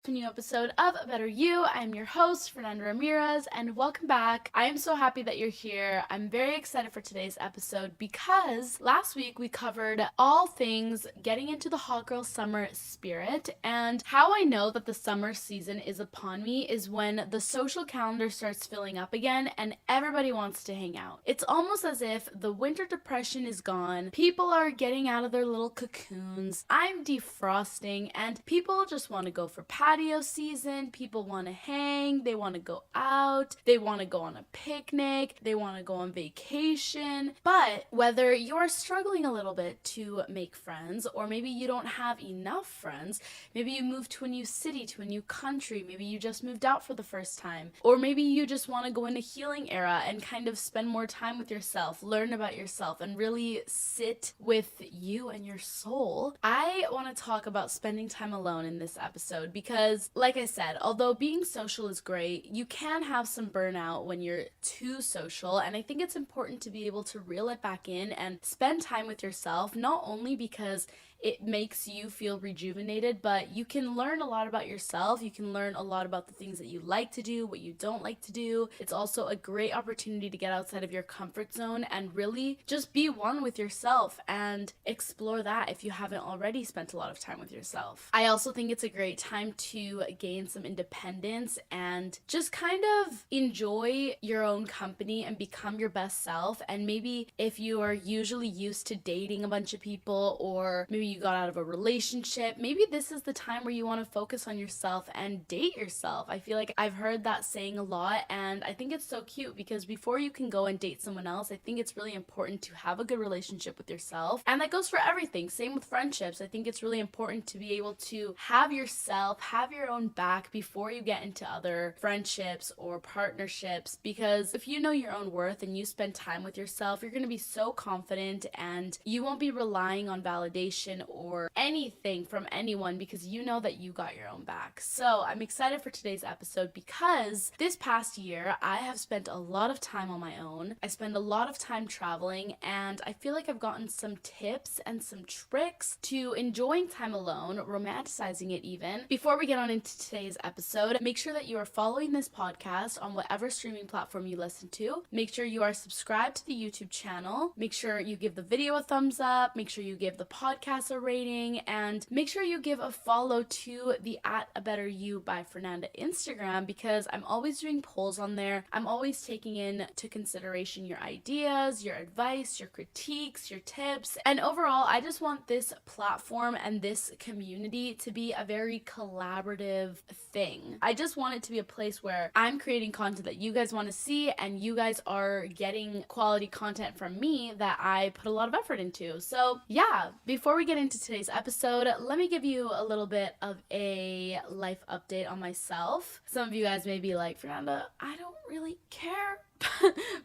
To a new episode of A Better You. I'm your host, Fernanda Ramirez, and welcome back. I am so happy that you're here. I'm very excited for today's episode because last week we covered all things getting into the hot girl summer spirit, and how I know that the summer season is upon me is when the social calendar starts filling up again and everybody wants to hang out. It's almost as if the winter depression is gone, people are getting out of their little cocoons, I'm defrosting, and people just want to go for patio season, people want to hang, they want to go out, they want to go on a picnic, they want to go on vacation. But whether you're struggling a little bit to make friends, or maybe you don't have enough friends, maybe you moved to a new city, to a new country, maybe you just moved out for the first time, or maybe you just want to go in a healing era and kind of spend more time with yourself, learn about yourself, and really sit with you and your soul. I want to talk about spending time alone in this episode because, like I said, although being social is great, you can have some burnout when you're too social, and I think it's important to be able to reel it back in and spend time with yourself, not only because it makes you feel rejuvenated, but you can learn a lot about yourself. You can learn a lot about the things that you like to do, what you don't like to do. It's also a great opportunity to get outside of your comfort zone and really just be one with yourself and explore that if you haven't already spent a lot of time with yourself. I also think it's a great time to gain some independence and just kind of enjoy your own company and become your best self. And maybe if you are usually used to dating a bunch of people, or maybe you got out of a relationship, maybe this is the time where you want to focus on yourself and date yourself. I feel like I've heard that saying a lot, and I think it's so cute because before you can go and date someone else, I think it's really important to have a good relationship with yourself. And that goes for everything. Same with friendships. I think it's really important to be able to have yourself, have your own back before you get into other friendships or partnerships, because if you know your own worth and you spend time with yourself, you're going to be so confident and you won't be relying on validation or anything from anyone because you know that you got your own back. So I'm excited for today's episode because this past year I have spent a lot of time on my own. I spend a lot of time traveling, and I feel like I've gotten some tips and some tricks to enjoying time alone, romanticizing it even. Before we get on into today's episode, make sure that you are following this podcast on whatever streaming platform you listen to. Make sure you are subscribed to the YouTube channel. Make sure you give the video a thumbs up. Make sure you give the podcast a rating, and make sure you give a follow to the @abetterinyu by Fernanda Instagram, because I'm always doing polls on there. I'm always taking into consideration your ideas, your advice, your critiques, your tips, and overall I just want this platform and this community to be a very collaborative thing. I just want it to be a place where I'm creating content that you guys want to see, and you guys are getting quality content from me that I put a lot of effort into. So yeah, before we get into today's episode, let me give you a little bit of a life update on myself. Some of you guys may be like, Fernanda, I don't really care,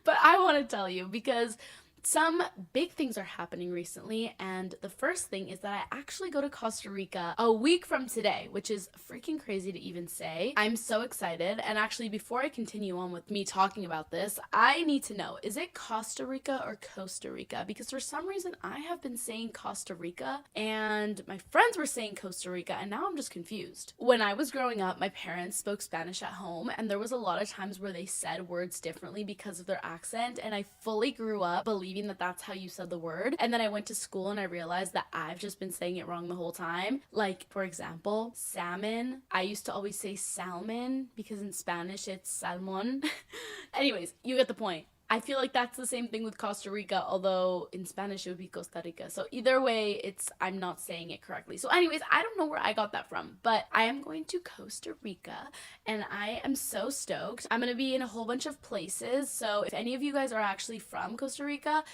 but I want to tell you because some big things are happening recently, and the first thing is that I actually go to Costa Rica a week from today, which is freaking crazy to even say. I'm so excited, and actually before I continue on with me talking about this, I need to know, is it Costa Rica or Costa Rica? Because for some reason I have been saying Costa Rica, and my friends were saying Costa Rica, and now I'm just confused. When I was growing up, my parents spoke Spanish at home, and there was a lot of times where they said words differently because of their accent, and I fully grew up believing that that's how you said the word. And then I went to school and I realized that I've just been saying it wrong the whole time. Like, for example, salmon. I used to always say salmon because in Spanish it's salmon. Anyways, you get the point. I feel like that's the same thing with Costa Rica, although in Spanish it would be Costa Rica. So either way, I'm not saying it correctly. So anyways, I don't know where I got that from, but I am going to Costa Rica and I am so stoked. I'm going to be in a whole bunch of places. So if any of you guys are actually from Costa Rica,